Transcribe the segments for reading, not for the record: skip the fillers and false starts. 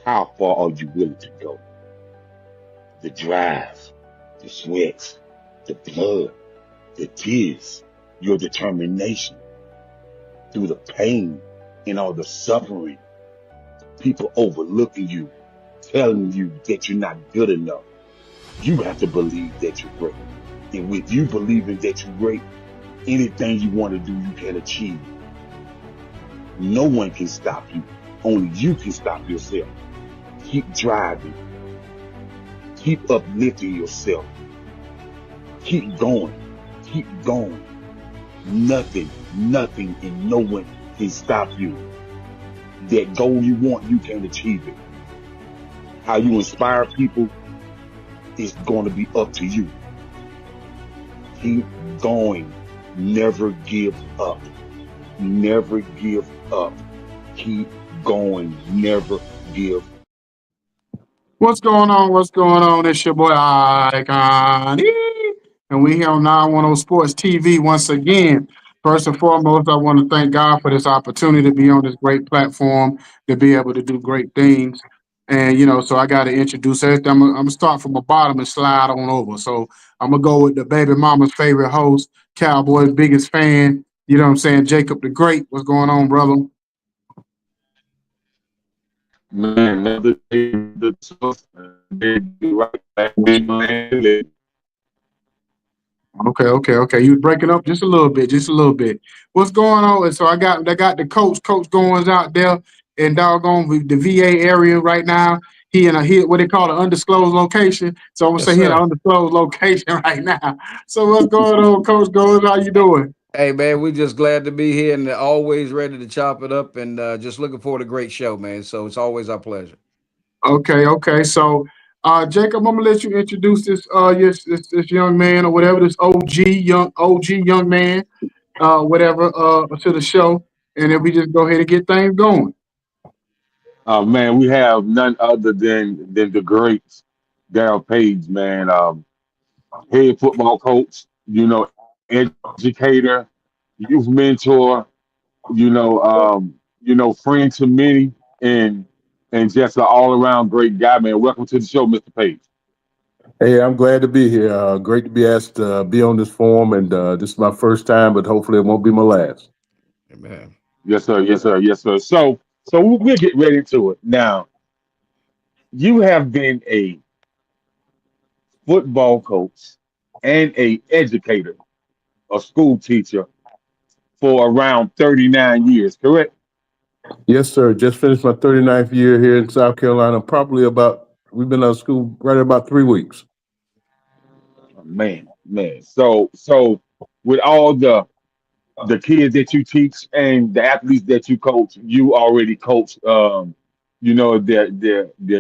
How far are you willing to go? The drive, the sweat, the blood, the tears, your determination through the pain and all the suffering, people overlooking you, telling you that you're not good enough. You have to believe that you're great. And with you believing that you're great, anything you want to do, you can achieve. No one can stop you. Only you can stop yourself. Keep driving. Keep uplifting yourself. Keep going. Keep going. Nothing, and no one can stop you. That goal you want, you can achieve it. How you inspire people is going to be up to you. Keep going. Never give up. Never give up. Keep going. Never give. What's going on? What's going on? It's your boy Ikon E, and we here on 910 Sports TV once again. First and foremost, I want to thank God for this opportunity to be on this great platform, to be able to do great things. And, so I got to introduce everything. I'm going to start from the bottom and slide on over. So I'm going to go with the baby mama's favorite host, Cowboys' biggest fan. You know what I'm saying? Jacob the Great. What's going on, brother? Man, another day, the trust, right back with my Okay. You breaking up just a little bit, just a little bit. What's going on? And so I got the Coach Goins out there in doggone the VA area right now. He in a what they call an undisclosed location. So I'm gonna Yes, say he in an sir. undisclosed location right now. So what's going on, Coach Goins? How you doing? Hey, man, we just glad to be here and always ready to chop it up and just looking forward to a great show, man. So it's always our pleasure. Okay. So Jacob, I'm gonna let you introduce this young man or whatever, this OG young man, whatever, to the show, and then we just go ahead and get things going. Man, we have none other than the great Darryl Page, man. Head football coach, educator, youth mentor, friend to many, and and just an all around great guy, man. Welcome to the show, Mr. Page. Hey, I'm glad to be here. Great to be asked to be on this forum, and this is my first time, but hopefully it won't be my last. Amen. Yes, sir. Yes, sir. Yes, sir. So we'll get right into it. Now, you have been a football coach and a educator, a school teacher for around 39 years, correct? Yes, sir. Just finished my 39th year here in South Carolina. We've been out of school right about 3 weeks. Man. So with all the kids that you teach and the athletes that you coach, you already coach their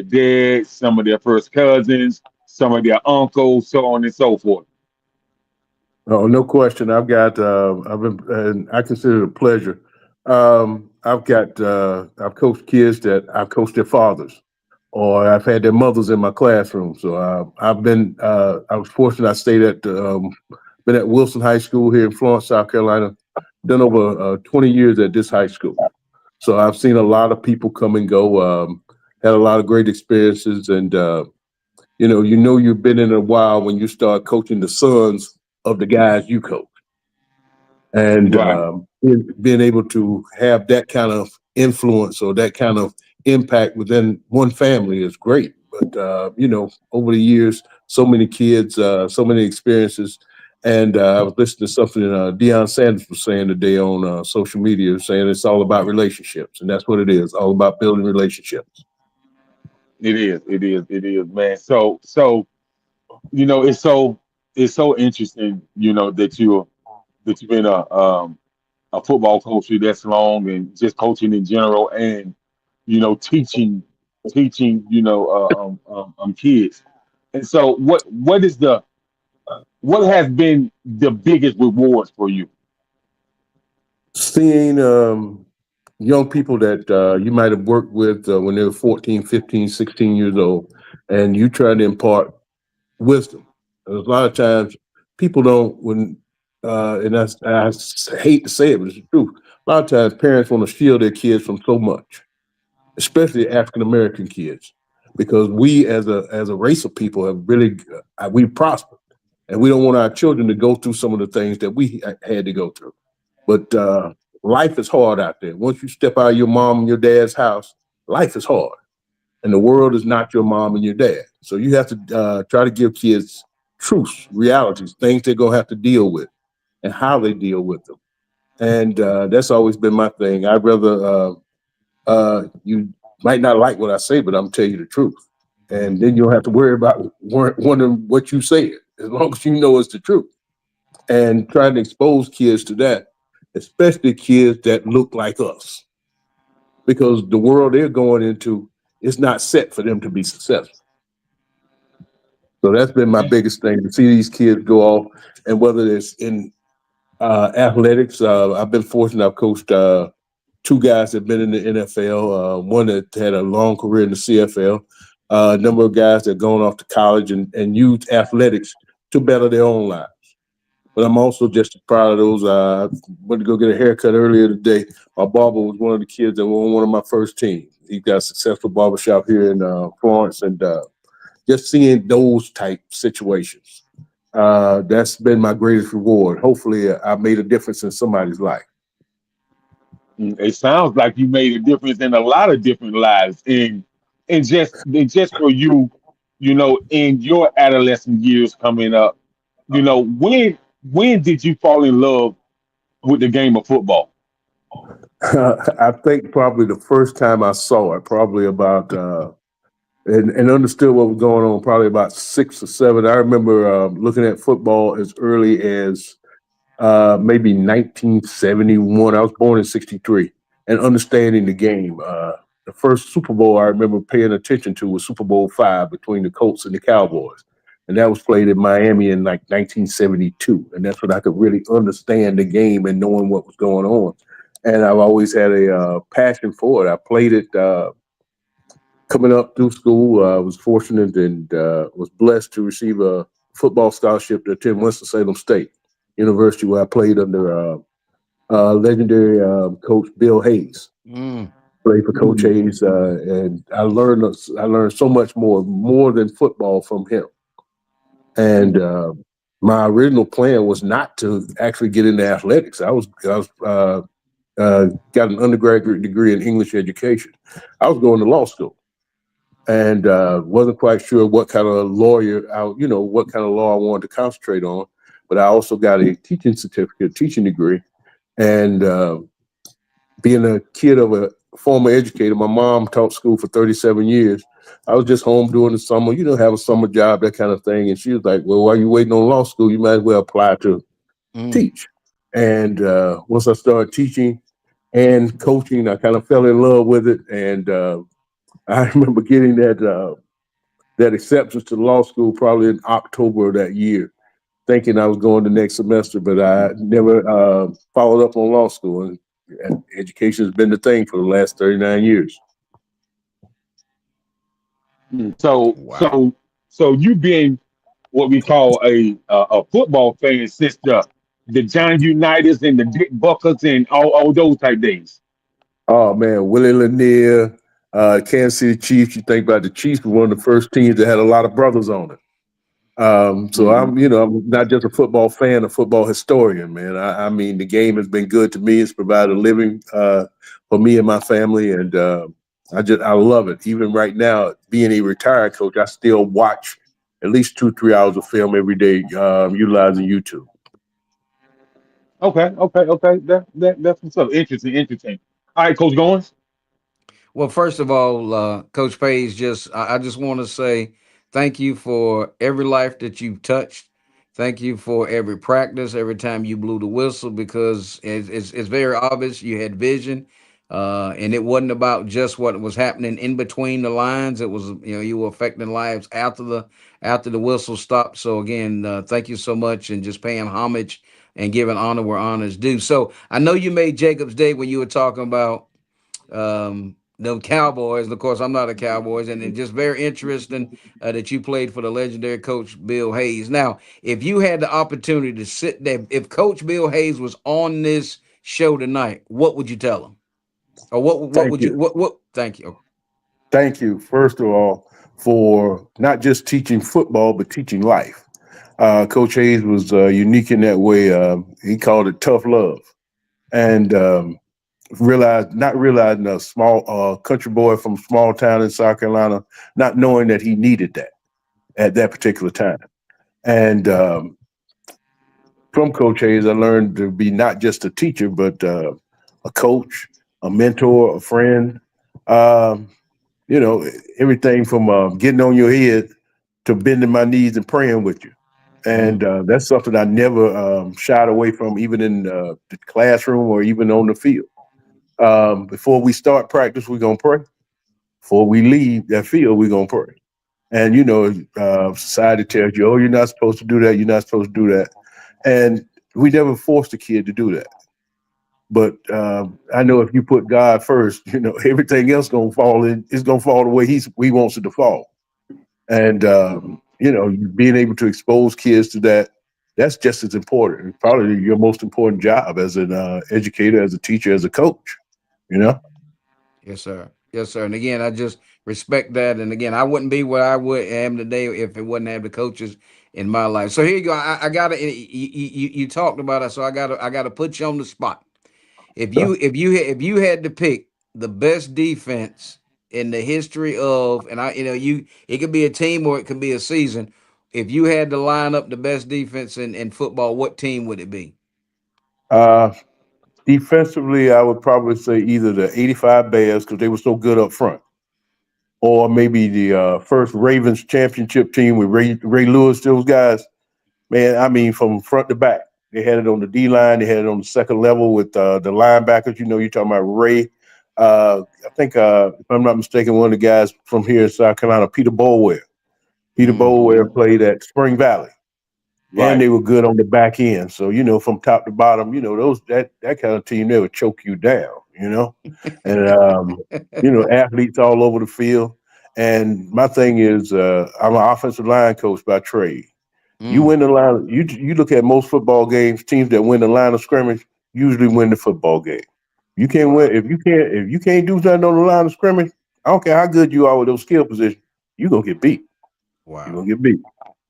dads, some of their first cousins, some of their uncles, so on and so forth. Oh, no question. And I consider it a pleasure. I've coached kids that I've coached their fathers, or I've had their mothers in my classroom. So I was fortunate. I stayed been at Wilson High School here in Florence, South Carolina. Done over 20 years at this high school. So I've seen a lot of people come and go. Had a lot of great experiences, and you've been in a while when you start coaching the sons of the guys you coach, and Right. being able to have that kind of influence or that kind of impact within one family is great. But over the years, so many kids, so many experiences. And I was listening to something Deion Sanders was saying today on social media, saying it's all about relationships, and that's what it is, all about building relationships. It is, man. So it's so interesting, that you've been a football coach for this long and just coaching in general and teaching kids. And so what has been the biggest rewards for you? Seeing young people that you might have worked with when they were 14, 15, 16 years old, and you try to impart wisdom. A lot of times people don't, hate to say it, but it's the truth. A lot of times parents want to shield their kids from so much. especially African American kids, because we as a race of people have really we prospered, and we don't want our children to go through some of the things that we had to go through. But life is hard out there. Once you step out of your mom and your dad's house, life is hard, and the world is not your mom and your dad. So you have to try to give kids truths, realities, things they're gonna have to deal with, and how they deal with them. And that's always been my thing. I'd rather you might not like what I say, but I'm tell you the truth, and then you don't have to worry about wondering what you say, as long as you know it's the truth. And trying to expose kids to that, especially kids that look like us, because the world they're going into is not set for them to be successful. So that's been my biggest thing, to see these kids go off, and whether it's in athletics, I've been fortunate. I've coached two guys that have been in the NFL, one that had a long career in the CFL, a number of guys that have gone off to college and used athletics to better their own lives. But I'm also just as proud of those. I went to go get a haircut earlier today. My barber was one of the kids that were on one of my first teams. He got a successful barbershop here in Florence, and just seeing those type situations, that's been my greatest reward. Hopefully, I made a difference in somebody's life. It sounds like you made a difference in a lot of different lives, and just for you, in your adolescent years coming up, when did you fall in love with the game of football? I think probably the first time I saw it, probably about and understood what was going on, probably about 6 or 7. I remember looking at football as early as maybe 1971. I was born in '63, and understanding the game. The first Super Bowl I remember paying attention to was Super Bowl V between the Colts and the Cowboys, and that was played in Miami in like 1972. And that's when I could really understand the game and knowing what was going on. And I've always had a passion for it. I played it coming up through school. I was fortunate and was blessed to receive a football scholarship to attend Winston-Salem State University, where I played under legendary coach Bill Hayes. Mm. Played for Coach Hayes, and I learned so much more than football from him. And my original plan was not to actually get into athletics. I got an undergraduate degree in English education. I was going to law school, and wasn't quite sure what kind of what kind of law I wanted to concentrate on. But I also got a teaching certificate, teaching degree, and being a kid of a former educator, my mom taught school for 37 years. I was just home during the summer, have a summer job, that kind of thing. And she was like, well, while you're waiting on law school, you might as well apply to teach. And once I started teaching and coaching, I kind of fell in love with it. And I remember getting that acceptance to law school probably in October of that year, thinking I was going the next semester, but I never followed up on law school. And education has been the thing for the last 39 years. So, Wow. so you being what we call a football fan since the John Unitas and the Dick Buckers and all those type days. Oh man, Willie Lanier, Kansas City Chiefs. You think about the Chiefs were one of the first teams that had a lot of brothers on it. So Mhm. I'm not just a football fan, a football historian, man. I mean, the game has been good to me. It's provided a living for me and my family, and I love it. Even right now, being a retired coach, I still watch at least 2-3 hours of film every day, utilizing YouTube. Okay. That's what's up. Interesting, interesting. All right, Coach Goins. Well, first of all, Coach Page, I just want to say thank you for every life that you've touched. Thank you for every practice, every time you blew the whistle, because it's very obvious you had vision, and it wasn't about just what was happening in between the lines. It was, you were affecting lives after the whistle stopped. So again, thank you so much, and just paying homage and giving honor where honor is due. So I know you made Jacob's day when you were talking about the Cowboys. And of course, I'm not a Cowboys, and it's just very interesting that you played for the legendary Coach Bill Hayes. Now, if you had the opportunity to sit there, if Coach Bill Hayes was on this show tonight, what would you tell him, or what Thank would you you. what? Thank you. thank you, first of all, for not just teaching football, but teaching life. Coach Hayes was unique in that way. He called it tough love. And not realizing a small country boy from a small town in South Carolina, not knowing that he needed that at that particular time. And from Coach Hayes, I learned to be not just a teacher, but a coach, a mentor, a friend. Um, you know, everything from getting on your head to bending my knees and praying with you. And that's something I never shied away from, even in the classroom or even on the field. Before we start practice, we're going to pray. Before we leave that field, we're going to pray. And, society tells you, oh, you're not supposed to do that. You're not supposed to do that. And we never forced a kid to do that. But I know if you put God first, everything else gonna fall in. It's gonna fall the way he wants it to fall. And being able to expose kids to that, that's just as important. It's probably your most important job as an educator, as a teacher, as a coach. You know. Yes, sir. Yes, sir. And again, I just respect that. And again, I wouldn't be where I would am today if it wouldn't have the coaches in my life. So here you go. I gotta. You talked about it, so I gotta put you on the spot. If you had to pick the best defense in the history of, and it could be a team or it could be a season. If you had to line up the best defense in football, what team would it be? Uh, Defensively, I would probably say either the '85 Bears because they were so good up front, or maybe the first Ravens championship team with Ray Lewis. Those guys, man, I mean, from front to back. They had it on the D line. They had it on the second level with the linebackers. You're talking about Ray. I think, if I'm not mistaken, one of the guys from here in South Carolina, Peter Bolware. Peter Bolware played at Spring Valley, and Right. they were good on the back end. So from top to bottom, those that kind of team they would choke you down. And athletes all over the field. And my thing is, I'm an offensive line coach by trade. You Mm, win the line. You look at most football games. Teams that win the line of scrimmage usually win the football game. You can't wow. win if you can't do something on the line of scrimmage. I don't care how good you are with those skill positions. You're gonna get beat. You're Wow. gonna get beat.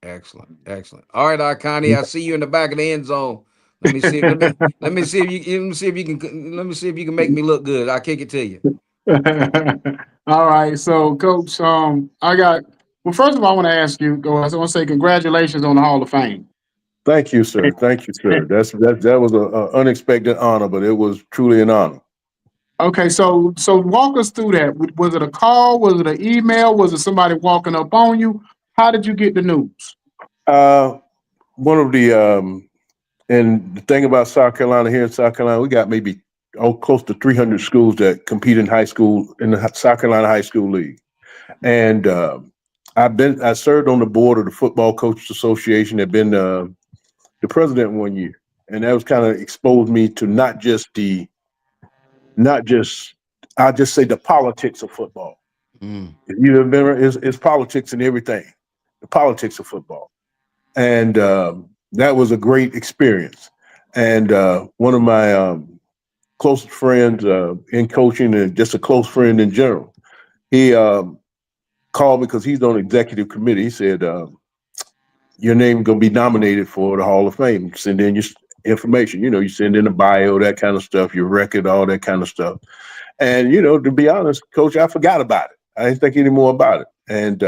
Excellent. Excellent. All right, Connie, I see you in the back of the end zone. Let me see if you can make me look good. I'll kick it to you. All right, so Coach, well, first of all, I want to ask you, I want to say congratulations on the Hall of Fame. Thank you, sir. Thank you, sir. That was a unexpected honor, but it was truly an honor. Okay, so walk us through that. Was it a call? Was it an email? Was it somebody walking up on you? How did you get the news? Uh, One of the and the thing about South Carolina here in South Carolina, we got maybe close to 300 schools that compete in high school in the South Carolina High School League, and I served on the board of the Football Coaches Association. I've been the president one year, and that was kind of exposed me to not just I'll just say the politics of football. Mm, You have been it's politics and everything, the politics of football, and that was a great experience. And one of my closest friends in coaching and just a close friend in general, he called me because he's on the executive committee. He said, "Your name gonna be nominated for the Hall of Fame. Send in your information. You send in a bio, that kind of stuff, your record, all that kind of stuff." And to be honest, Coach, I forgot about it. I didn't think any more about it. And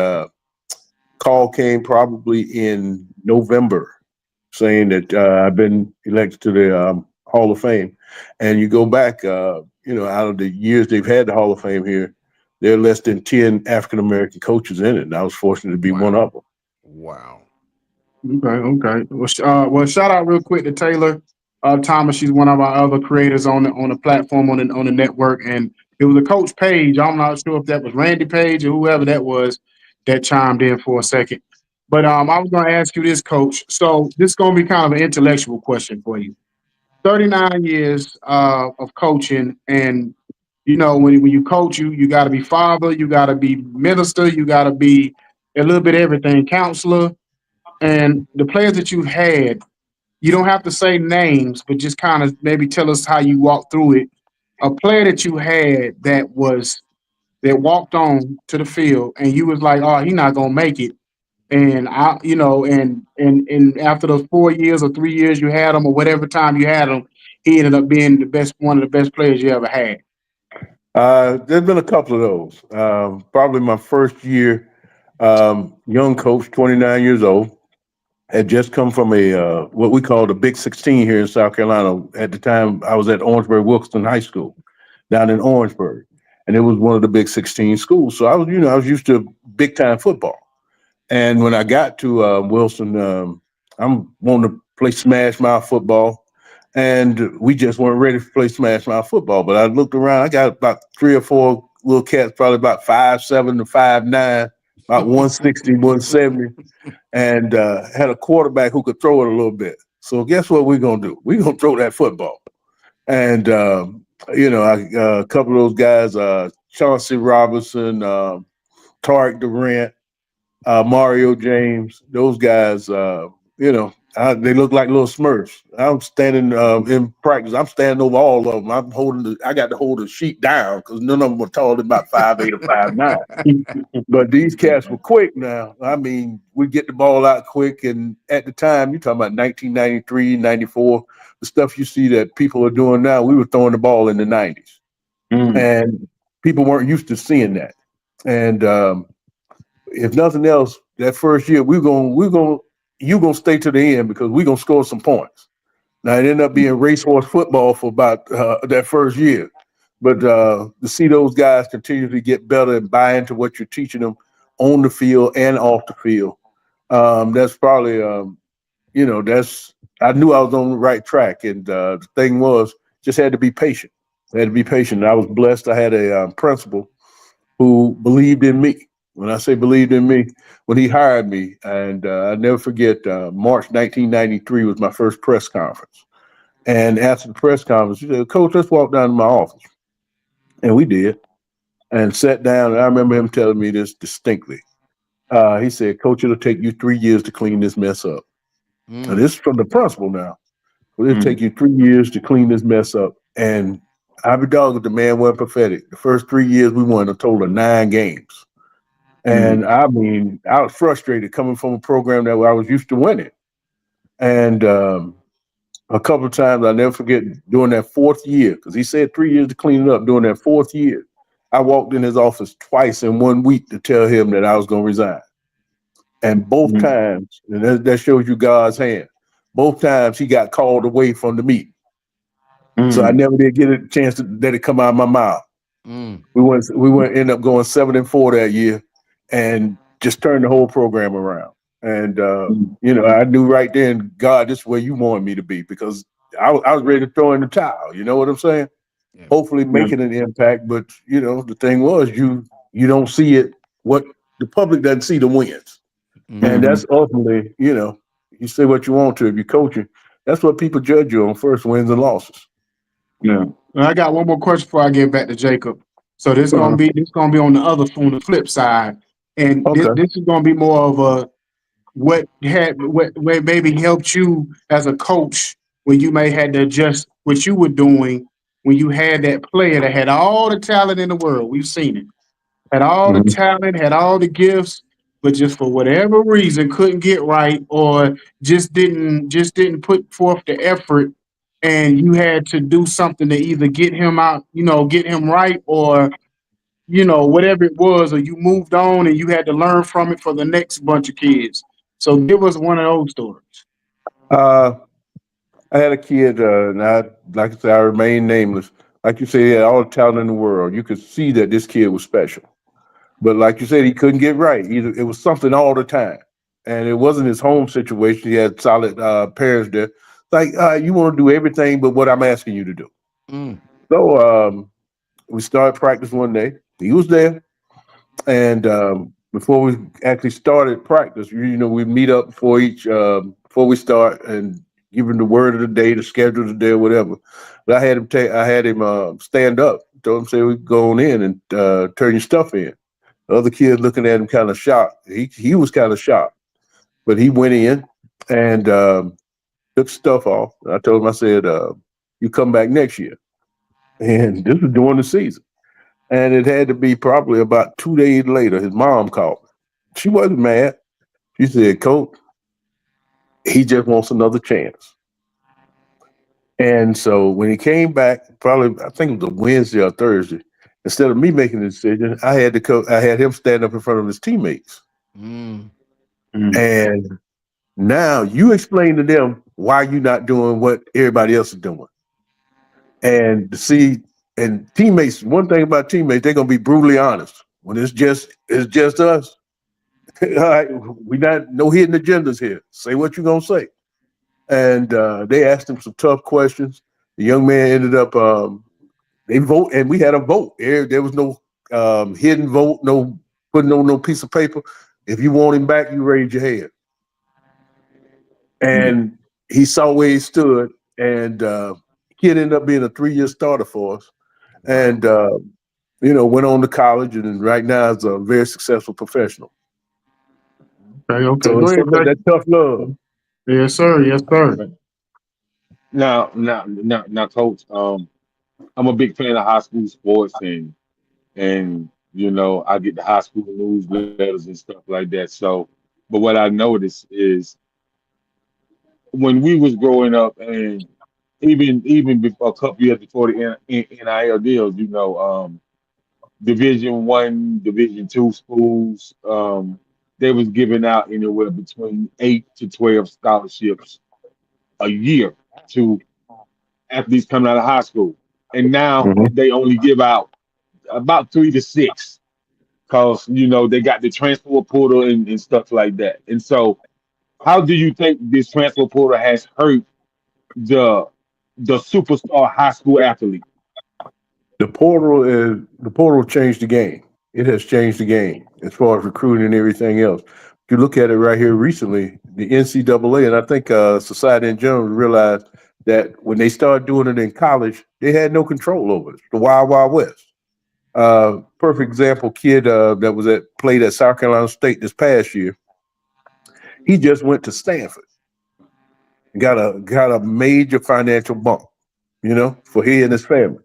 call came probably in November saying that I've been elected to the Hall of Fame. And you go back, out of the years they've had the Hall of Fame here, there are less than 10 African American coaches in it. And I was fortunate to be one wow. of them. Wow. Okay. Well, shout out real quick to Taylor Thomas. She's one of our other creators on the platform on the network, and it was a Coach Page. I'm not sure if that was Randy Page or whoever that was that chimed in for a second. But I was going to ask you this, Coach. So this is going to be kind of an intellectual question for you. 39 years of coaching, and when you coach, you got to be father, you got to be minister, you got to be a little bit of everything, counselor, and the players that you've had, you don't have to say names, but just kind of maybe tell us how you walked through it. A player that you had that was that walked on to the field, and you was like, "Oh, he not gonna make it." And and after those 4 years or 3 years you had him, or whatever time you had him, he ended up being the best, one of the best players you ever had. There's been a couple of those. Probably my first year, young coach, 29 years old, had just come from a what we call the Big 16 here in South Carolina. At the time, I was at Orangeburg Wilkeston High School down in Orangeburg, and it was one of the Big 16 schools. So I was used to big time football. And when I got to Wilson, I'm wanting to play smash mouth football, and we just weren't ready to play smash mouth football. But I looked around, I got about 3 or 4 little cats, probably about 5'7" to 5'9", about 160, 170, and had a quarterback who could throw it a little bit. So guess what we're gonna do? We're gonna throw that football. And a couple of those guys, Chauncey Robinson, Tarek Durant, Mario James, those guys, they look like little Smurfs. I'm standing in practice. I'm standing over all of them. I got to hold the sheet down because none of them were taller than about 5'8" or 5'9". But these cats were quick now. I mean, we get the ball out quick. And at the time, you're talking about 1993, 94, the stuff you see that people are doing now, we were throwing the ball in the 90s. And people weren't used to seeing that. And if nothing else, that first year, you're gonna stay to the end because we're gonna score some points. Now it ended up being racehorse football for about that first year. But to see those guys continue to get better and buy into what you're teaching them on the field and off the field, that's probably, I knew I was on the right track. And the thing was, just had to be patient. I had to be patient. And I was blessed. I had a principal who believed in me. When I say believed in me, when he hired me, and I'll never forget, March 1993 was my first press conference. And after the press conference, he said, "Coach, let's walk down to my office." And we did, and sat down. And I remember him telling me this distinctly. He said, "Coach, it'll take you 3 years to clean this mess up." And this is from the principal now. It'll take you 3 years to clean this mess up. And I be dogged, the man wasn't pathetic. The first 3 years, we won a total of 9 games. And I mean, I was frustrated coming from a program that I was used to winning. And a couple of times, I'll never forget, during that 4th year, because he said 3 years to clean it up. During that 4th year, I walked in his office twice in 1 week to tell him that I was going to resign. And both times, and that shows you God's hand, both times he got called away from the meeting. So I never did get a chance to let it come out of my mouth. We end up going 7-4 that year, and just turned the whole program around. And I knew right then, God, this is where you wanted me to be, because I was ready to throw in the towel. You know what I'm saying? Yeah. Hopefully making an impact, but the thing was, you don't see it. What the public doesn't see the wins, and that's ultimately, you say what you want to if you're coaching. That's what people judge you on first: wins and losses. Yeah. And I got one more question before I get back to Jacob. So this gonna be on the flip side, and this is gonna be more of a what maybe helped you as a coach when you may had to adjust what you were doing when you had that player that had all the talent in the world. We've seen it. Had all the talent, had all the gifts, but just for whatever reason couldn't get right, or just didn't put forth the effort, and you had to do something to either get him out, get him right, or whatever it was, or you moved on and you had to learn from it for the next bunch of kids. So give us one of those stories. I had a kid, and like I said, I remain nameless. Like you said, he had all the talent in the world. You could see that this kid was special. But like you said, he couldn't get right. Either it was something all the time. And it wasn't his home situation. He had solid parents there. Like, you want to do everything but what I'm asking you to do. So we started practice one day. He was there. And before we actually started practice, we meet up before we start and give him the word of the day, the schedule of the day, or whatever. But I had him stand up. Told him, say, we go on in and turn your stuff in. The other kid looking at him kind of shocked. He was kind of shocked, but he went in and took stuff off. I told him, I said, you come back next year. And this was during the season. And it had to be probably about 2 days later, his mom called. She wasn't mad. She said, Coach, he just wants another chance. And so when he came back, probably I think it was a Wednesday or Thursday, instead of me making the decision, I had him stand up in front of his teammates. Mm. And now you explain to them why you're not doing what everybody else is doing. And and teammates, one thing about teammates, they're gonna be brutally honest. When it's just us, all right, we not no hidden agendas here. Say what you're gonna say. And they asked him some tough questions. The young man ended up they vote, and we had a vote. There was no hidden vote, no putting on no piece of paper. If you want him back, you raise your hand. And he saw where he stood, and kid ended up being a 3-year starter for us. And went on to college, and right now is a very successful professional. Okay. So Go it's ahead, something that tough love. Yes, sir. Yes, sir. Now, Coach. I'm a big fan of high school sports, and I get the high school newsletters and stuff like that. So, but what I noticed is when we was growing up, and even before, a couple years before the NIL deals, Division 1, Division 2 schools, they was giving out anywhere between 8 to 12 scholarships a year to athletes coming out of high school, and now Mhm. they only give out about 3 to 6 because they got the transfer portal and stuff like that. And so, how do you think this transfer portal has hurt the superstar high school athlete? The portal changed the game. It has changed the game as far as recruiting and everything else. If you look at it right here recently, the NCAA and I think society in general realized that when they started doing it in college, they had no control over it. The Wild Wild West. Perfect example, kid that played at South Carolina State this past year. He just went to Stanford, got a major financial bump, for he and his family.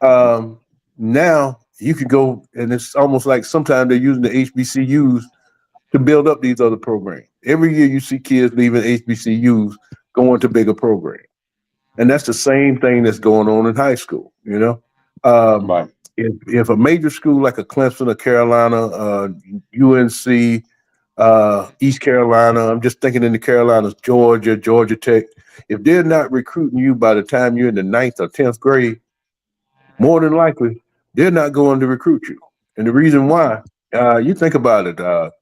Now you can go, and it's almost like sometimes they're using the HBCUs to build up these other programs. Every year you see kids leaving HBCUs going to bigger programs. And that's the same thing that's going on in high school, Um, Right, if a major school like a Clemson or Carolina, UNC, East Carolina, I'm just thinking in the Carolinas, Georgia Tech, if they're not recruiting you by the time you're in the 9th or 10th grade, more than likely, they're not going to recruit you. And the reason why, you think about it,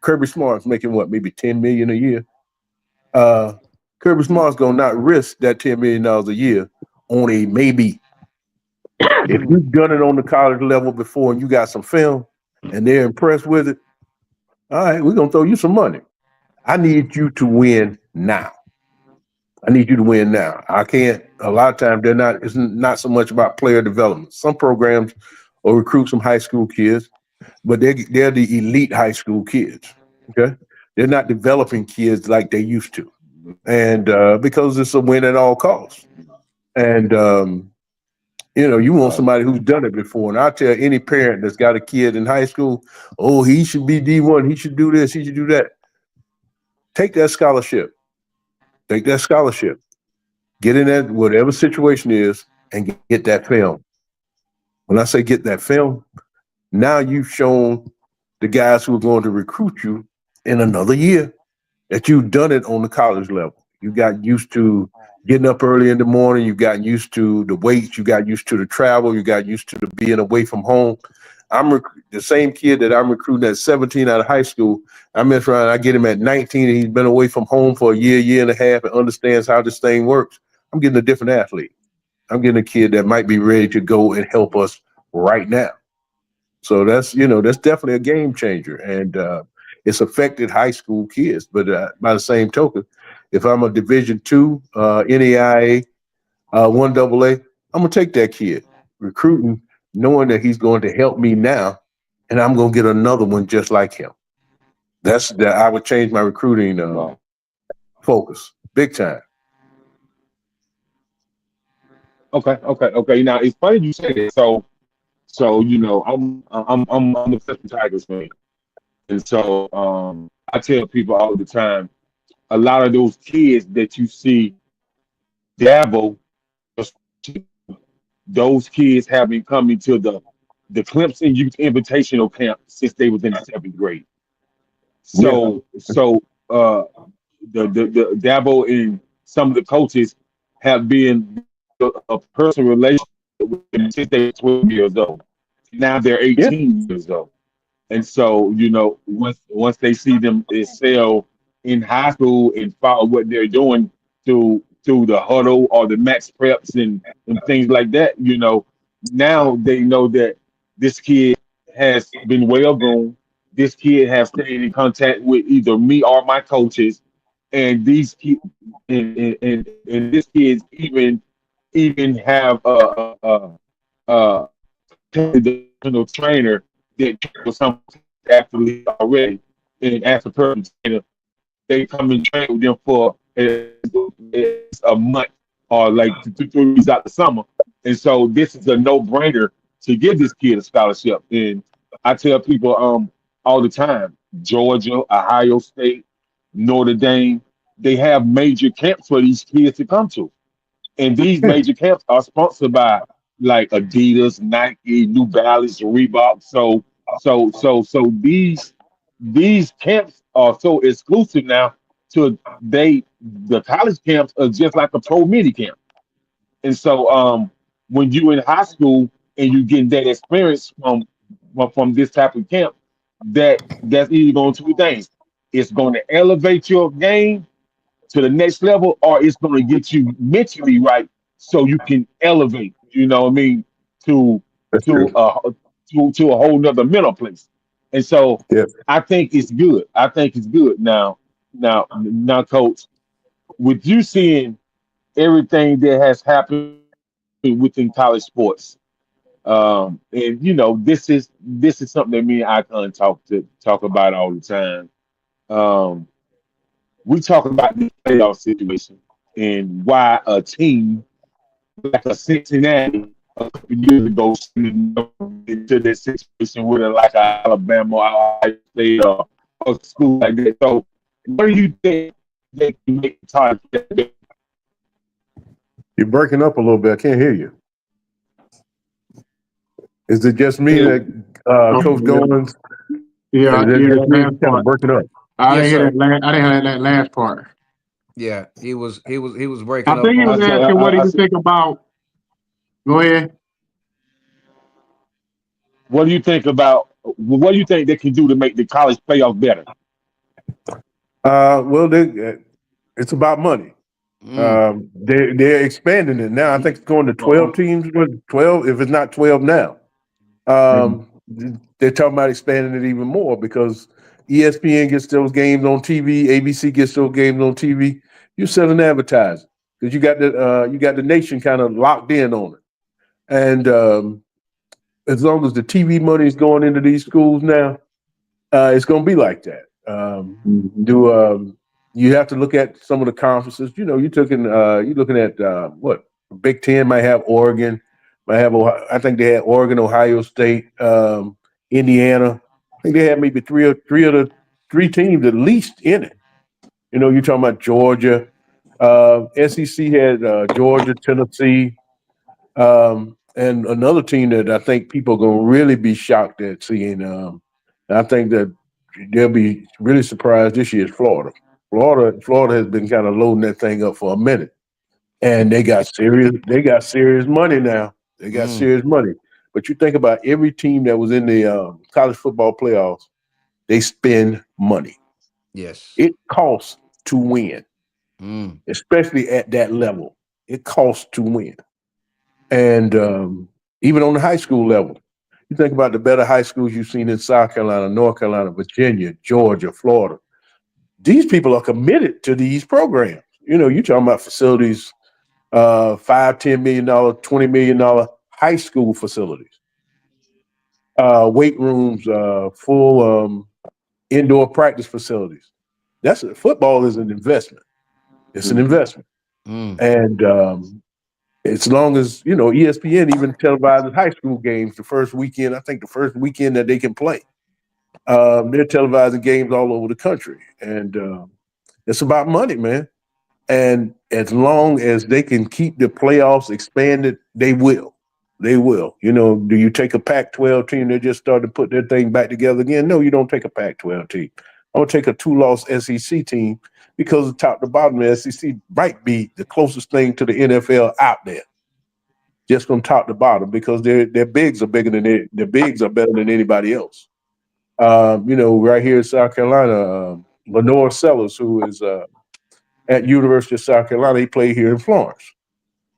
Kirby Smart's making what, maybe 10 million a year. Uh, Kirby Smart's gonna not risk that $10 million a year on a maybe. If you've done it on the college level before and you got some film and they're impressed with it, all right, we're gonna throw you some money. I need you to win now. I need you to win now. I can't. A lot of times they're not. It's not so much about player development. Some programs will recruit some high school kids, but they're the elite high school kids. Okay, they're not developing kids like they used to, and because it's a win at all costs. And you want right, somebody who's done it before. And I tell any parent that's got a kid in high school, oh, he should be D1. He should do this. He should do that. Take that scholarship. Take that scholarship. Get in that whatever situation is and get that film. When I say get that film, now you've shown the guys who are going to recruit you in another year that you've done it on the college level. You got used to getting up early in the morning. You got used to the weights. You got used to the travel. You got used to the being away from home. The same kid that I'm recruiting at 17 out of high school. I mess around. I get him at 19, and he's been away from home for a year and a half, and understands how this thing works. I'm getting a different athlete. I'm getting a kid that might be ready to go and help us right now. So that's definitely a game changer, and it's affected high school kids. But by the same token, if I'm a Division 2, NAIA, 1AA, I'm gonna take that kid recruiting, knowing that he's going to help me now, and I'm gonna get another one just like him. That's that I would change my recruiting right. focus big time. Okay. Now it's funny you say that. So So I'm a Texas Tigers fan, and so I tell people all the time, a lot of those kids that you see dabble, those kids have been coming to the Clemson Youth Invitational Camp since they was in the seventh grade. Yeah. So the Dabo and some of the coaches have been a personal relationship with them since they were 12 years old. Now they're Yeah. 18 years old. And so, once they see them excel in high school and follow what they're doing through the huddle or the max preps and things like that, now they know that this kid has been well groomed. This kid has stayed in contact with either me or my coaches, and these ki- and this kids even have a the personal trainer that was some athlete already, and as a personal trainer, they come and train with them for a month or like 2 3 weeks out the summer, and so this is a no-brainer to give this kid a scholarship. And I tell people all the time, Georgia, Ohio State, Notre Dame, they have major camps for these kids to come to, and these Yeah. major camps are sponsored by like Adidas, Nike, New Balance, Reebok. So these camps are so exclusive now to the college camps are just like a pro mini camp. And so when you in high school and you getting that experience from this type of camp, that's either going to two things. It's going to elevate your game to the next level, or it's going to get you mentally right so you can elevate. You know what I mean? To That's to true. to a whole nother mental place. And so Yeah. I think it's good. I think it's good now, coach. With you seeing everything that has happened within college sports, and this is something that me and Icon talk about all the time. Um, we talk about this playoff situation and why a team like a Cincinnati a couple years ago shouldn't have into this situation with like a Alabama or Ohio State or school like that. So, what do you think they can make the time? You're breaking up a little bit. I can't hear you. Is it just me that Oh, Coach Goins? yeah, Is it yeah, just that me last kind of part. breaking up? I didn't Yes, hear sir. I didn't hear that last part. Yeah, he was I breaking up think he on was I me. said, asking what do I you said, think about. Go ahead. what do you think they can do to make the college playoff better? Well, it's about money. Mm, They're expanding it now. I think it's going to Uh-huh. 12 teams. With 12, if it's not 12 now. Mhm. They're talking about expanding it even more because ESPN gets those games on TV, ABC gets those games on TV. You're selling advertising because you got the nation kind of locked in on it. And as long as the TV money is going into these schools now, it's going to be like that. Mhm. Do You have to look at some of the conferences? You're looking at what Big Ten might have Oregon, might have I think they had Oregon, Ohio State, Indiana. I think they had maybe three of the three teams at least in it. You're talking about Georgia. SEC had Georgia, Tennessee, and another team that I think people are going to really be shocked at seeing. I think that they'll be really surprised this year is Florida. Florida has been kind of loading that thing up for a minute, and they got serious money now. They got mm, serious money. But you think about every team that was in the college football playoffs, they spend money. yes. It costs to win, Mm, especially at that level. It costs to win. And even on the high school level, you think about the better high schools you've seen in South Carolina, North Carolina, Virginia, Georgia, Florida. These people are committed to these programs. You're talking about facilities, $5, $10 million, $20 million high school facilities, weight rooms, full indoor practice facilities. Football is an investment. It's an Mhm. investment, mm, and As long as, ESPN even televises high school games the first weekend, I think the first weekend that they can play. They're televising games all over the country. And it's about money, man. And as long as they can keep the playoffs expanded, they will. They will. Do you take a Pac-12 team that just started to put their thing back together again? No, you don't take a Pac-12 team. I'm going to take a 2-loss SEC team because the top to bottom, the SEC might be the closest thing to the NFL out there. Just from top to bottom, because their bigs are bigger than their bigs are better than anybody else. Right here in South Carolina, Lenore Sellers, who is at University of South Carolina, he played here in Florence.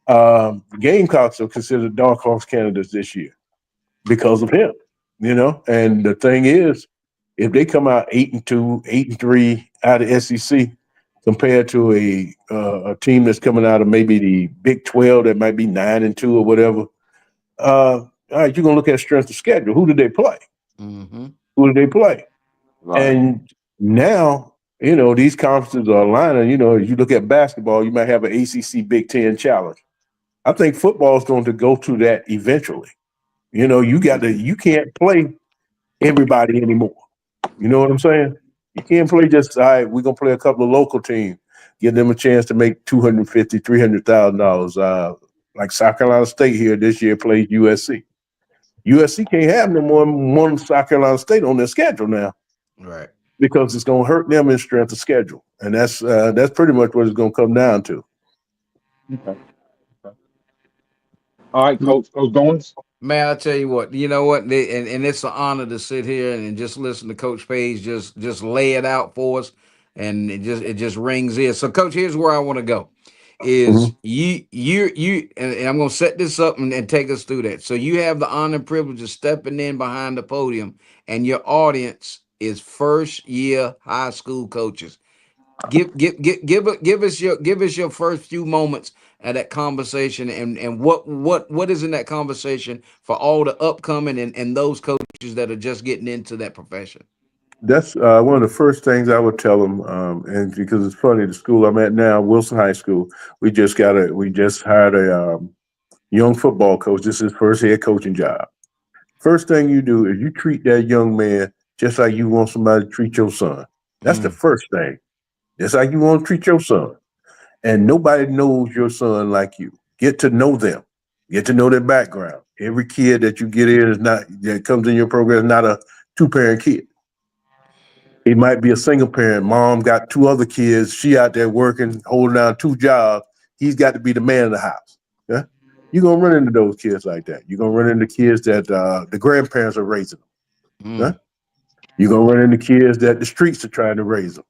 The Gamecocks are considered dark horse candidates this year because of him. And the thing is, if they come out 8-2, 8-3 out of SEC, compared to a team that's coming out of maybe the Big 12 that might be 9-2 or whatever. All right, you're gonna look at strength of schedule. Who did they play? Mm-hmm. Who did they play? Right. And now, these conferences are aligning. As you look at basketball, you might have an ACC Big Ten challenge. I think football is going to go to that eventually. You can't play everybody anymore. You know what I'm saying? You can't play just, all right, we're going to play a couple of local teams, give them a chance to make $250,000, $300,000. Like South Carolina State here this year played USC. USC can't have no more than one South Carolina State on their schedule now. Right. Because it's going to hurt them in strength of schedule. And that's pretty much what it's going to come down to. Okay. All right, Coach Goins. Man, I tell you what, you know what, and it's an honor to sit here and just listen to Coach Page just lay it out for us, and it just rings in. So, Coach, here's where I want to go. Is and I'm gonna set this up and take us through that. So you have the honor and privilege of stepping in behind the podium, and your audience is first year high school coaches. Give us your first few moments at that conversation, and what is in that conversation for all the upcoming and those coaches that are just getting into that profession. That's one of the first things I would tell them. And because it's funny, the school I'm at now, Wilson High School, we just hired a young football coach. This is his first head coaching job. First thing you do is you treat that young man just like you want somebody to treat your son. That's the first thing. Just like you want to treat your son. And nobody knows your son like you. Get to know them. Get to know their background. Every kid that you get in that comes in your program is not a 2-parent kid. It might be a single parent. Mom got 2 other kids. She out there working, holding down 2 jobs. He's got to be the man of the house. Yeah? You're going to run into those kids like that. You're going to run into kids that the grandparents are raising them. Yeah? You're going to run into kids that the streets are trying to raise them.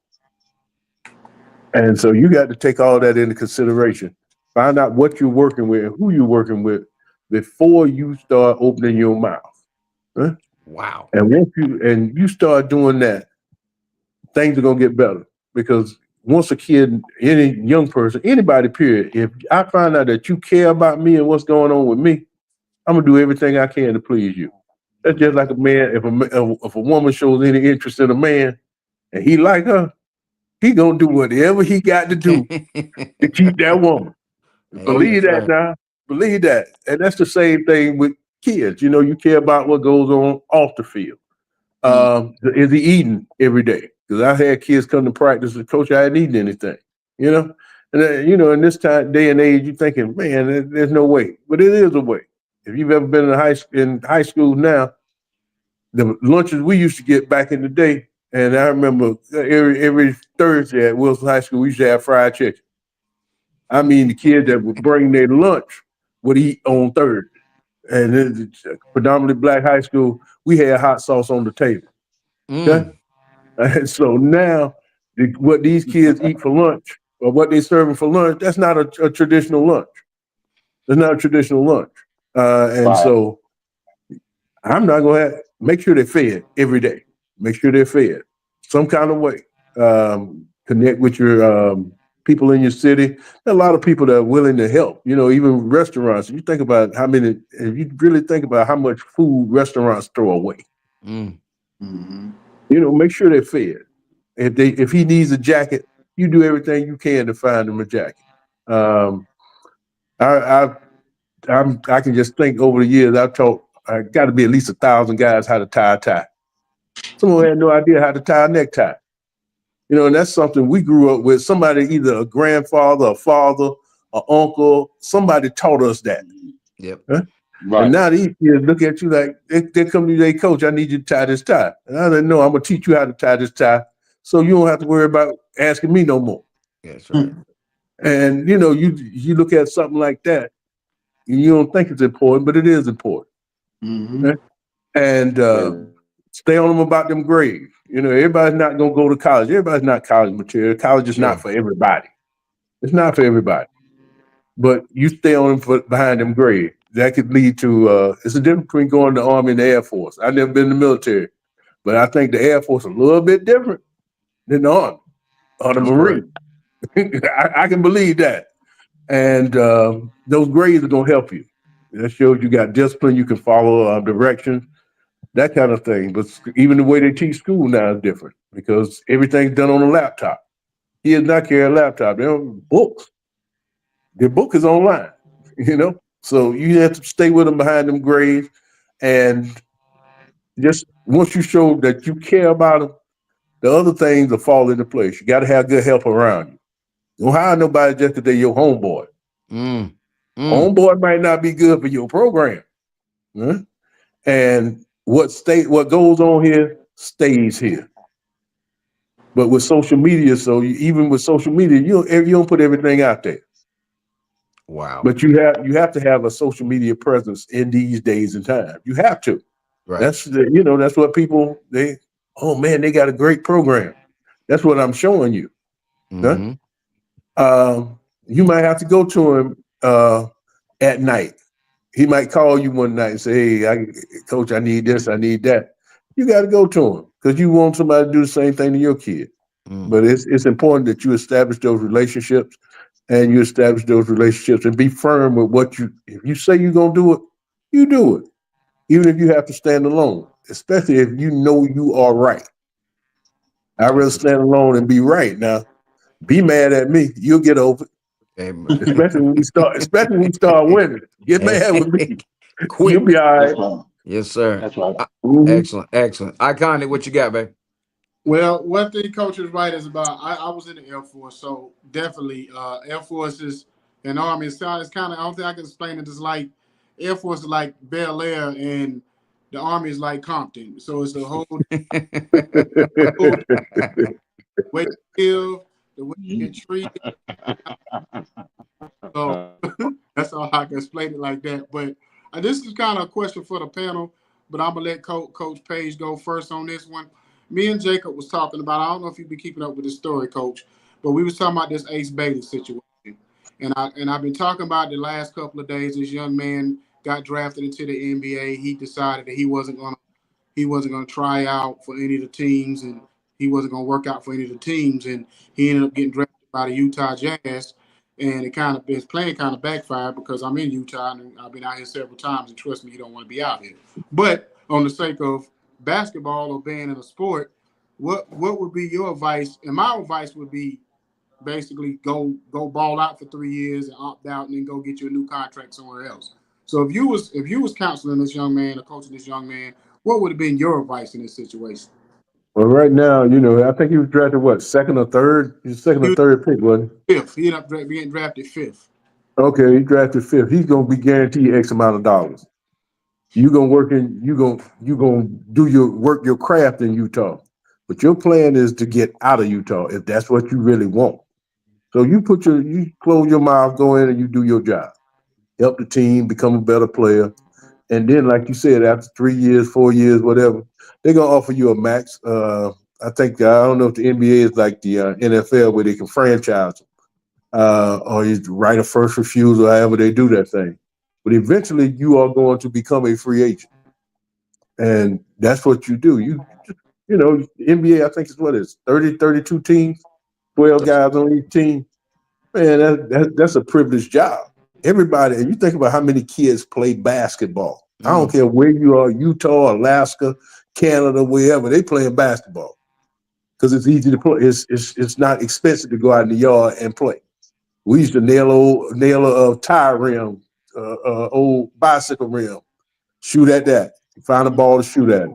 And so you got to take all that into consideration. Find out what you're working with and who you're working with before you start opening your mouth. Huh? Wow. And once you start doing that, things are gonna get better. Because once a kid, any young person, anybody, period, if I find out that you care about me and what's going on with me, I'm gonna do everything I can to please you. That's just like a man. If a woman shows any interest in a man and he like her, he gonna do whatever he got to do to keep that woman. Believe that right. now. Believe that. And that's the same thing with kids. You care about what goes on off the field. Is he eating every day? Because I had kids come to practice and coach, I hadn't eaten anything. And in this day and age, you're thinking, man, there's no way. But it is a way. If you've ever been in high school now, the lunches we used to get back in the day, and I remember every Thursday at Wilson High School, we used to have fried chicken. I mean, the kids that would bring their lunch would eat on Thursday. And it's a predominantly black high school, we had hot sauce on the table. Okay? And so now, what these kids eat for lunch, or what they're serving for lunch, that's not a traditional lunch. It's not a traditional lunch. So I'm not going to make sure they're fed every day. Make sure they're fed some kind of way. Connect with your people in your city. There are a lot of people that are willing to help. Even restaurants. You think about if you really think about how much food restaurants throw away. Make sure they're fed. If he needs a jacket, you do everything you can to find him a jacket. I can just think over the years I've taught. I got to be at least 1,000 guys how to tie a tie. Someone had no idea how to tie a necktie. You know, and that's something we grew up with. Somebody, either a grandfather, a father, an uncle, somebody taught us that. Yep. Huh? Right. And now these kids look at you like, they come to you, they coach, I need you to tie this tie. And I said, no, I'm gonna teach you how to tie this tie, so you don't have to worry about asking me no more. That's right. And you know, you look at something like that, and you don't think it's important, but it is important. Mm-hmm. Okay? And stay on them about them grades. You know, everybody's not gonna go to college. Everybody's not college material. College is not for everybody. It's not for everybody. But you stay on them behind them grades. That could lead to it's a difference between going to the Army and the Air Force. I've never been in the military, but I think the Air Force is a little bit different than the Army or the Marine. I can believe that. And those grades are gonna help you. That shows you got discipline, you can follow directions, that kind of thing. But even the way they teach school now is different because everything's done on a laptop. He does not carry a laptop. They don't books. Their book is online, you know? So you have to stay with them behind them grades. And just once you show that you care about them, the other things will fall into place. You got to have good help around you. Don't hire nobody just because they're your homeboy. Homeboy might not be good for your program. Huh? And what goes on here stays here. But with social media, even with social media, you don't put everything out there. Wow. But you have to have a social media presence in these days and times. You have to. Right. That's that's what people oh man, they got a great program. That's what I'm showing you. Mm-hmm. Huh? You might have to go to him at night. He might call you one night and say, "Hey, coach, I need this, I need that." You got to go to him because you want somebody to do the same thing to your kid. But it's important that you establish those relationships, and you establish those relationships and be firm with what if you say you're gonna do it, you do it. Even if you have to stand alone, especially if you know you are right. I'd rather stand alone and be right. Now, be mad at me, you'll get over it. Amen. Especially when we start winning. Get mad with me. Quick. You'll be all That's right. right. Yes, sir. That's right. Excellent. Ikon E, what you got, babe? Well, one thing Coach is right is about I was in the Air Force, so definitely Air Force is an Army. It's kind of I don't think I can explain it. It's like Air Force is like Bel Air and the Army is like Compton. So it's the whole way you live, the way you get treated. So that's all I can explain it like that. But this is kind of a question for the panel, but I'm gonna let Coach Page go first on this one. Me and Jacob was talking about, I don't know if you've been keeping up with this story, Coach, but we was talking about this Ace Bailey situation. And I've been talking about the last couple of days. This young man got drafted into the NBA. He decided that he wasn't gonna try out for any of the teams, and he wasn't gonna work out for any of the teams. And he ended up getting drafted by the Utah Jazz. And his plan kind of backfired because I'm in Utah and I've been out here several times. And trust me, you don't want to be out here. But on the sake of basketball or being in a sport, what would be your advice? And my advice would be basically go ball out for 3 years and opt out and then go get you a new contract somewhere else. So if you was counseling this young man or coaching this young man, what would have been your advice in this situation? Well, right now, I think he was drafted second or third? He's second or third pick, wasn't he? Fifth. He ended up being drafted fifth. Okay, he drafted fifth. He's gonna be guaranteed X amount of dollars. You gonna do your craft in Utah, but your plan is to get out of Utah if that's what you really want. So you close your mouth, go in and you do your job, help the team become a better player, and then like you said, after 3 years, 4 years, whatever, they're gonna offer you a max. I don't know if the NBA is like the NFL where they can franchise them, or you right of first refusal, however they do that thing. But eventually, you are going to become a free agent. And that's what you do. NBA, I think it's 30, 32 teams, 12 guys on each team. Man, that's a privileged job. Everybody, and you think about how many kids play basketball. I don't care where you are, Utah, Alaska, Canada, wherever, they playing basketball. Because it's easy to play. It's not expensive to go out in the yard and play. We used to nail a tire rim old bicycle rim. Shoot at that. Find a ball to shoot at.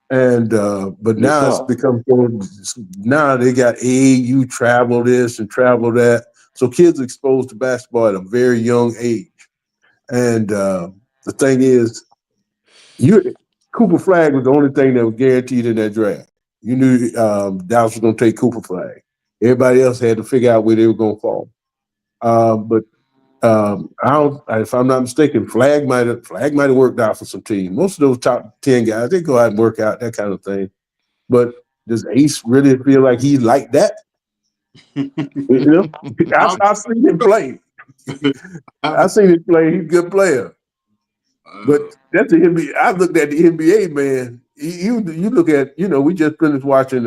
And but Yes, now it's sir. become now they got you travel this and travel that. So kids are exposed to basketball at a very young age. And the thing is, Cooper Flag was the only thing that was guaranteed in that draft. You knew Dallas was going to take Cooper Flag. Everybody else had to figure out where they were going to fall. But I don't, if I'm not mistaken, Flag might have worked out for some teams. Most of those top 10 guys, they go out and work out that kind of thing. But does Ace really feel like he's like that? You know, I've seen him play. I've seen him play. He's a good player. But that's the NBA. I looked at the NBA, man. You look at, we just finished watching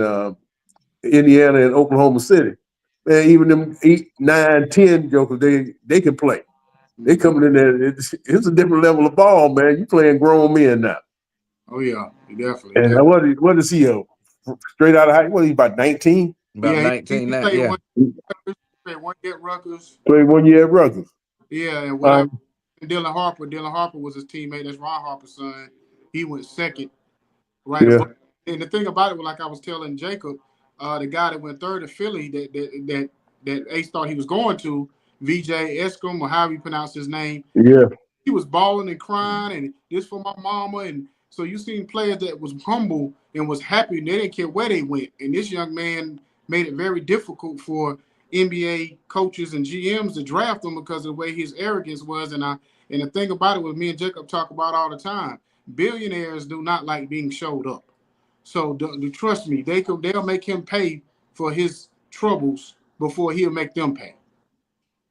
Indiana and Oklahoma City. Man, even them 8, 9, 10 jokers, they can play. They coming in there. It's a different level of ball, man. You playing grown men now. Oh yeah, definitely. And what is he? Straight out of high? What is he, about 19? About Yeah, 19 he now. played Yeah. one year at Rutgers. Played 1 year at Rutgers. Yeah, and whatever. Dylan Harper was his teammate. That's Ron Harper's son. He went second, right Yeah. above. And the thing about it, like I was telling Jacob, the guy that went third to Philly, that Ace thought he was going to, VJ Escom, or however you pronounce his name. Yeah. He was bawling and crying, and this for my mama. And so you seen players that was humble and was happy, and they didn't care where they went. And this young man made it very difficult for NBA coaches and GMs to draft him because of the way his arrogance was. And the thing about it was, me and Jacob talk about all the time, billionaires do not like being showed up. So trust me, they'll make him pay for his troubles before he'll make them pay.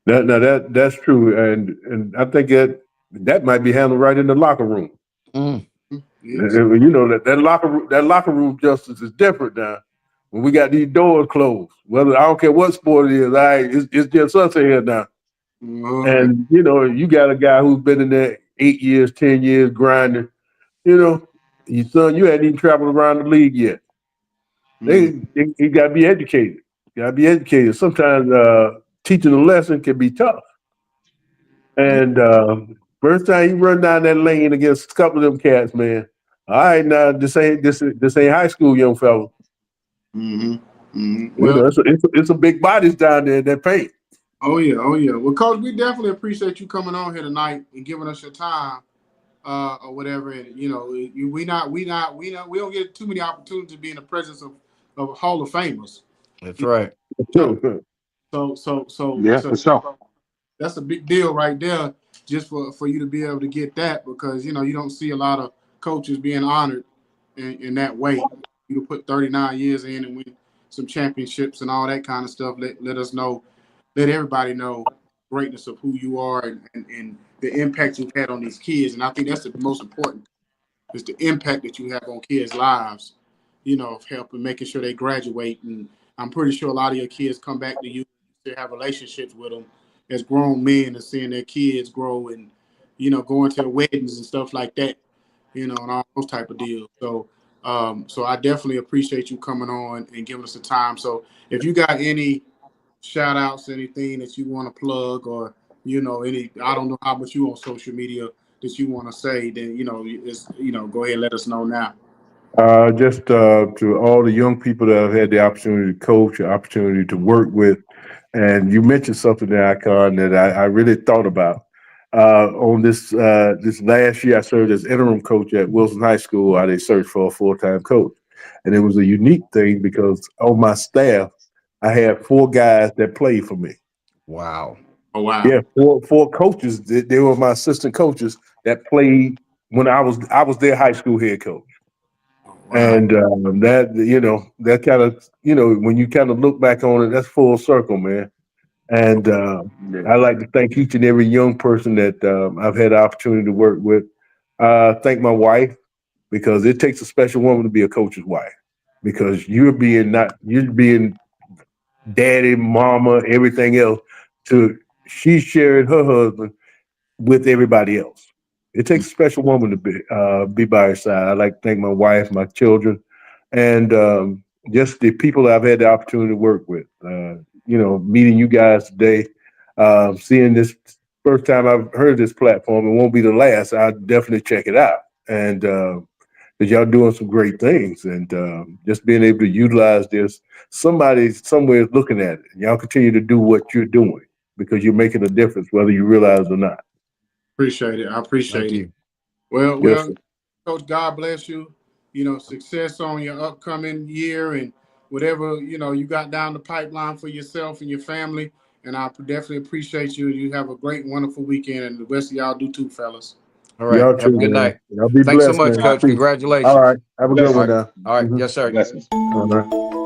That's true, and I think that might be handled right in the locker room. Yes. That locker room justice is different now. When we got these doors closed, whether I don't care what sport it is, it's just us here now. And you got a guy who's been in there 8 years, 10 years grinding. Your son, you hadn't even traveled around the league yet. He got to be educated. Sometimes teaching a lesson can be tough. And first time you run down that lane against a couple of them cats, man. All right, now this ain't high school, young fella. Well, It's some big bodies down there in that paint. Oh yeah. Well, Coach, we definitely appreciate you coming on here tonight and giving us your time, or whatever. And we don't get too many opportunities to be in the presence of Hall of Famers. That's right. So Yeah, for sure. That's a big deal right there, just for you to be able to get that, because you don't see a lot of coaches being honored in that way. You put 39 years in and win some championships and all that kind of stuff. Let us know. Let everybody know the greatness of who you are and the impact you've had on these kids. And I think that's the most important, is the impact that you have on kids' lives, of helping making sure they graduate. And I'm pretty sure a lot of your kids come back to you to have relationships with them as grown men and seeing their kids grow and, going to their weddings and stuff like that, and all those type of deals. So I definitely appreciate you coming on and giving us the time. So if you got any shout outs, anything that you want to plug, or I don't know how much you on social media that you want to say, then go ahead and let us know now. Just to all the young people that have had the opportunity to coach, the opportunity to work with, and you mentioned something there, Icon, that I really thought about. On this last year, I served as interim coach at Wilson High School while they searched for a full-time coach, and it was a unique thing because on my staff, I had 4 guys that played for me. Wow. Oh wow. Yeah, four coaches. They were my assistant coaches that played when I was their high school head coach. Wow. And that kind of, when you kind of look back on it, that's full circle, man. And I like to thank each and every young person that I've had the opportunity to work with. Thank my wife, because it takes a special woman to be a coach's wife, because you're being daddy, mama, everything else. She's sharing her husband with everybody else. It takes a special woman to be by her side. I like to thank my wife, my children, and just the people I've had the opportunity to work with. Meeting you guys today, seeing this first time I've heard this platform. It won't be the last. I'll definitely check it out. And because y'all doing some great things, and just being able to utilize this. Somebody somewhere is looking at it. Y'all continue to do what you're doing because you're making a difference, whether you realize or not. Appreciate it. I appreciate Thank it. you. Well, Yes, sir. Coach, God bless you. You know, success on your upcoming year and whatever, you know, you got down the pipeline for yourself and your family. And I definitely appreciate you. You have a great, wonderful weekend, and the rest of y'all do too, fellas. All right. Y'all Have too, a good man. night. Y'all be Thanks so blessed, much, man. All right. Coach. All Congratulations. right. Have a good All one Blessings. right. now. All right. Yes, sir. Blessings. All right.